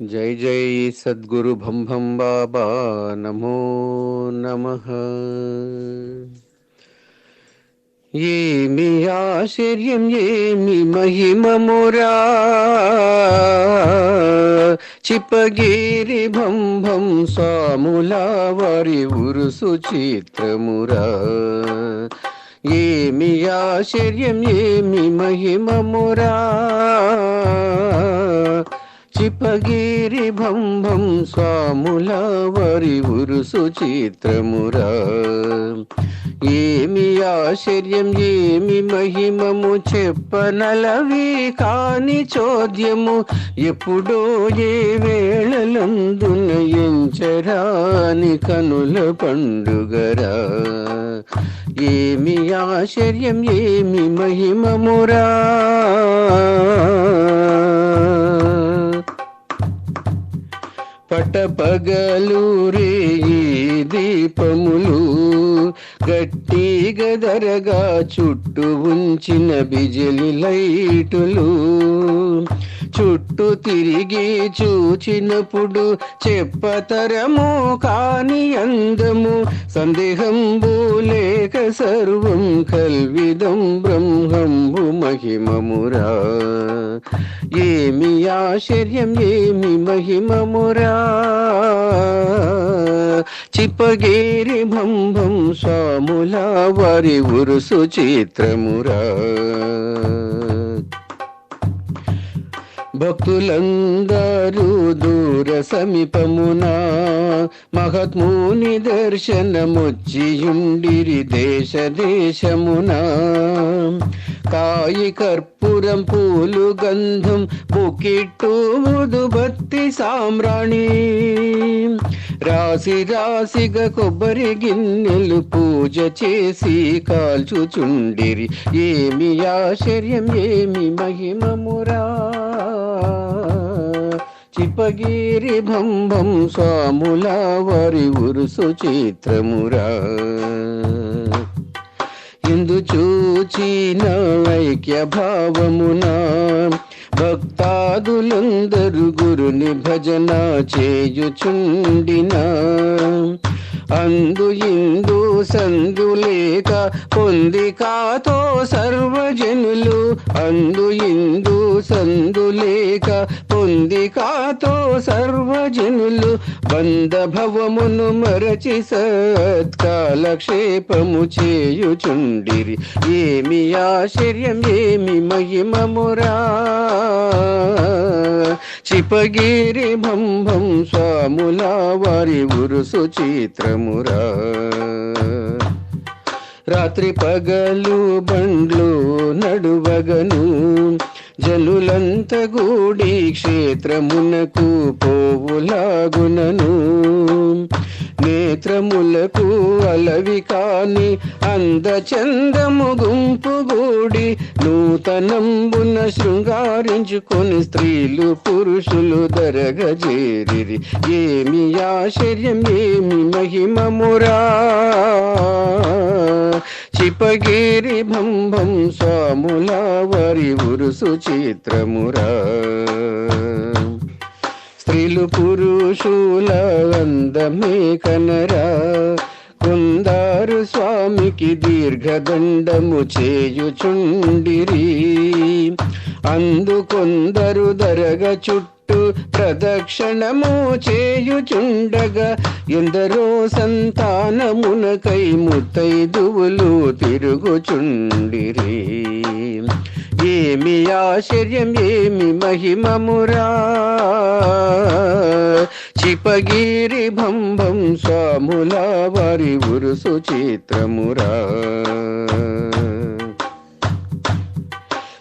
జై జై సద్గురు భం భం బాబా నమో నమః. ఏమి ఆశ్చర్యం ఏమి మహిమమురా, చిప్పగిరి భం భం స్వాముల వారి ఉరుసు చిత్రమురా. ఏమి ఆశ్చర్యం ఏమి మహిమమురా, చిప్పగిరి భం భం స్వాముల వారి ఉరుసు చిత్రమురా. ఏమి ఆశ్చర్యం ఏమి మహిమము, చెప్పనలవి కాని చోద్యము, ఎప్పుడో ఏ వేళలందున ఎంచరాని కనుల పండుగరా. ఏమి ఆశ్చర్యం ఏమి మహిమమురా. పటపగలు రేయి దీపములు గట్టి గదరగా చుట్టూ ఉంచిన బిజిలి లైటులు, చుట్టూ తిరిగి చూచినప్పుడు చెప్పతరము కాని అందము, సందేహంబు లేక సర్వం కల్విదం బ్రహ్మంబు మహిమమురా. ఏమి ఆశ్చర్యం ఏమి మహిమమురా, చిప్పగిరి భం భం స్వాముల వారి ఉరుసు చిత్రమురా. భక్తులందరూ దూర సమీపమున మహాత్ముని దర్శనమొచ్చియుండిరి దేశ దేశమున. కాయి కర్పూరం పూలు గంధం బుకిట్టు ముదుబత్తి సామ్రాణి, రాసి రాసిగా కొబ్బరి గిన్నెలు పూజ చేసి కాల్చుచుండిరి. ఏమి ఆశ్చర్యం ఏమి మహిమమురా, చిప్పగిరి భం భం స్వాముల వారి ఉరుసు చిత్రమురా. ఎందు చూచిన ఐక్య భావమున భక్తాదులందరు గురుని భజన చేయుచుండిన, అందు ఇందు సందు లేక పొందికాతో సర్వజనులు, అందు ఇందు సందు లేక పొందికాతో సర్వజనులు, బంధభవమును మరచి సత్కాలక్షేపము చేయుచుండిరి. ఏమి ఆశ్చర్యం ఏమి మహిమమురా, చిప్పగిరి భం భం స్వాముల వారి ఉరుసు చిత్రమురా. రాత్రి పగలు బండ్లు నడువగను, జనులంత గూడి క్షేత్రమునకు పోవులాగునను, నేత్రములకు అలవి కాని అందచందము గుంపు గూడి, నూతనంబున శృంగారించుకొని స్త్రీలు పురుషులు దరగజేరిరి. ఏమి ఆశ్చర్యం ఏమి మహిమమురా, చిప్పగిరి భం భం స్వాముల వారి ఉరుసు చిత్రమురా. స్త్రీలు పురుషుల అందమే కనరా, కుందారు స్వామికి దీర్ఘదండము చేయుచుండిరి, అందుకొందరు దరగ చుట్టూ ప్రదక్షిణము చేయుచుండగా, ఎందరో సంతానమునకై ముత్తైదువులు తిరుగుచుండిరి. ఏమి ఆశ్చర్యం ఏమి మహిమమురా, చిప్పగిరి భం భం స్వాముల వారి ఉరుసు చిత్రమురా.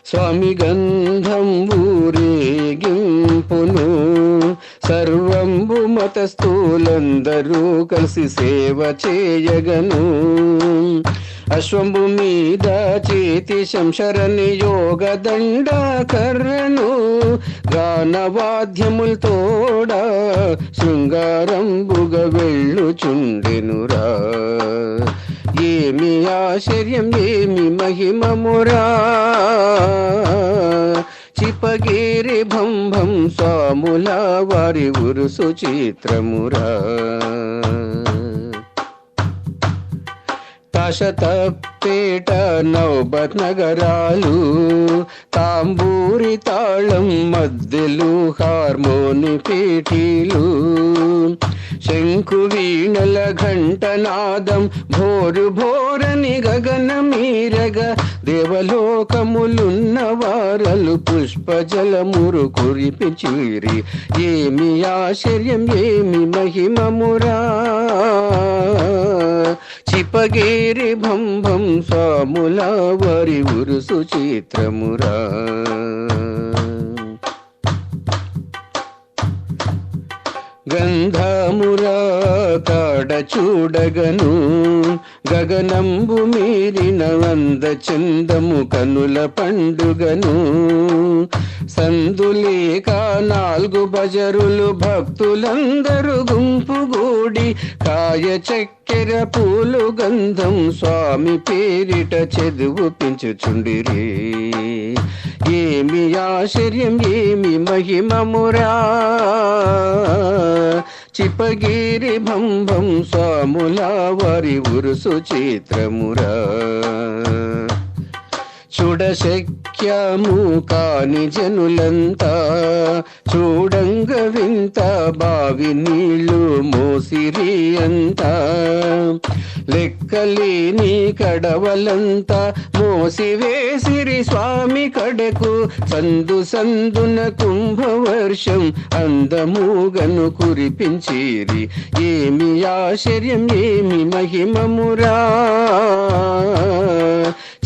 స్వామి గంధం ఊరేగింపును సర్వంబు మతస్థులందరూ కలిసి సేవ చేయగను, అశ్వంబు మీద చేతి శంశరని యోగ దండ కర్రను, గానవాద్యముల్ తోడ శృంగారంబుగా వెళ్ళుచుండెనురా. ఏమి ఆశ్చర్యం ఏమి మహిమమురా, చిపగిరి భంభం స్వాముల వారి ఉరుసు చిత్రమురా. తాశతపేట నౌబత్ నగరాలు తాంబూరి తాళం మద్దెలు హార్మోని పేటీలు శంకు వీణల ఘంటనాదం భోరు భోరని గగన మీరగ దేవలోకములున్న వారలు పుష్పజలమురు కురిపించిరి. ఏమి ఆశ్చర్యం ఏమి మహిమమురా. చిపగిరి భంభం స్వాముల వారి ఉరుసు చిత్రమురా. గంధమురా కాడ చూడగను గగనంబు మీరిన వంద చందము కనుల పండుగను. సందులేక 4 బజరులు భక్తులందరూ గుంపుగూడి కాయ చక్కెర పూలు గంధం స్వామి పేరిట చదువు పెంచుచుండిరి. ఏమి ఆశ్చర్యం ఏమి మహిమమురా. చిపగిరి భంభం స్వాముల వారి ఉరుసు చిత్రమురా. చూడశక్యము కాని జనులంతా చూడంగ వింత బావి నీళ్ళు మోసిరి అంతా. లెక్కలేని కడవలంతా మోసివేసిరి స్వామి కడకు. సందు సందున కుంభవర్షం అందముగను కురిపించిరి. ఏమి ఆశ్చర్యం ఏమి మహిమమురా.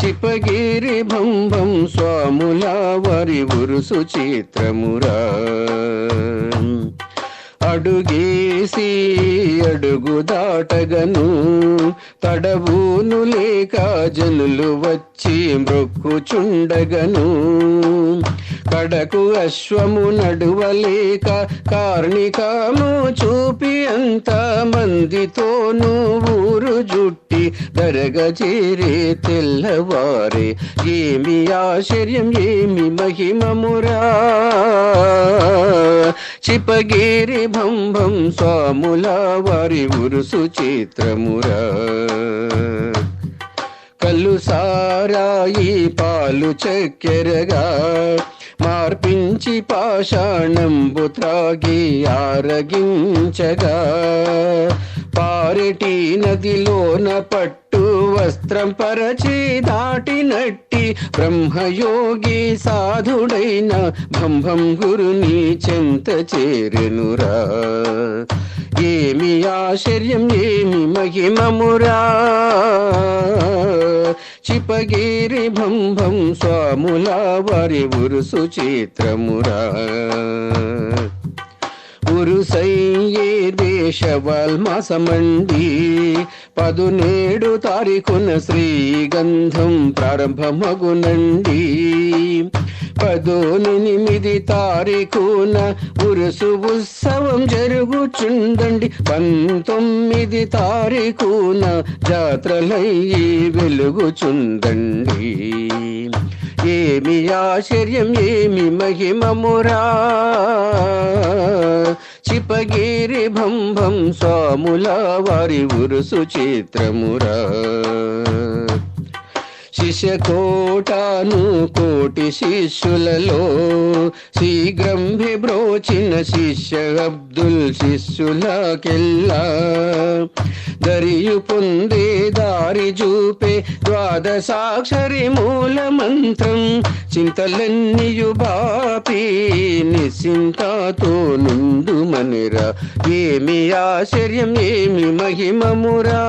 చిపగిరి భంభం స్వాముల వారి ఉరుసు చిత్రమురా. అడుగేసి అడుగు దాటగను తడవును లేక జనులు వచ్చి మ్రొక్కుచుండగను. కడకు అశ్వము నడువలేక కార్ణికము చూపి అంత మందితోనూ ఊరు జుట్టి దరగ చేరే తెల్లవారే. ఏమి ఆశ్చర్యం ఏమి మహిమమురా. చిపగిరి భంభం స్వాముల వారి ఉరుసు చిత్రమురా. కల్లు సారాయి పాలు చక్కెరగా మార్పించి పాషాణంబు త్రాగి ఆరగించగా పారెటి నదిలోన పట్టు వస్త్రం పరచి దాటినట్టి బ్రహ్మయోగి సాధుడైన భంభం గురుని చెంత చేరెనురా. ఏమి ఆశ్చర్యం ఏమి మహిమమురా. చిపగిరి భంభం స్వాముల వారి ఉరుసు చిత్రమురా. ఉరుసయ్యే దేశవాల్మాసమండి 17 తారీఖున శ్రీగంధం ప్రారంభమగునండి. 18 తారీఖున ఉరుసు ఉత్సవం జరుగుచుండండి. 19 తారీఖున జాత్రలయ్యి వెలుగుచుండండి. ఏమి ఆశ్చర్యం ఏమి మహిమమురా. చిపగిరి భంభం స్వాముల వారి ఉరుసు చిత్రమురా. శిష్యకోటాను కోటి శిష్యులలో శీఘ్రం విబ్రోచిన శిష్య అబ్దుల్ శిష్యులకెల్లా దరియు పొందే దారి చూపే ద్వాదశాక్షరి మూల మంత్రం చింతలన్నీయు బాపి నిశ్చింతతో నుండు మనిరా. ఏమి ఆశ్చర్యం ఏమి మహిమమురా.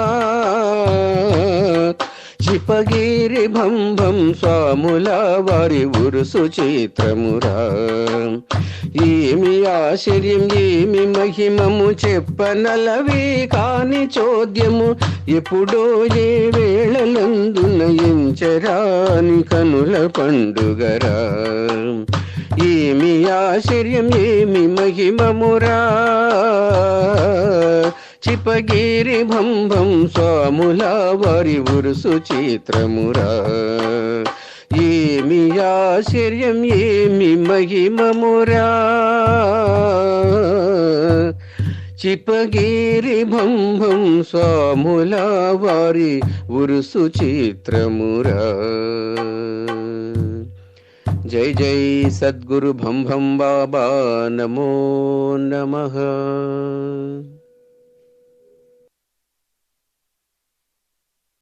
చిపగిరి భంభం స్వాముల వారి ఉరుసు చిత్రమురా. ఏమి ఆశ్చర్యం ఏమి మహిమము చెప్పనలవి కాని చోద్యము ఎప్పుడో ఏ వేళలందున ఎంచరాని కనుల పండుగరా. ఏమి ఆశ్చర్యం ఏమి మహిమమురా. చిపగిరి భంభం స్వాముల వారి ఉరుసు చిత్రమురా. ఏమి ఆశ్చర్యం ఏమి మహిమమురా, చిపగిరి భంభం స్వాముల వారి ఉరుసు చిత్రమురా. జై జై సద్గురు భం భం బాబా, నమో నమః.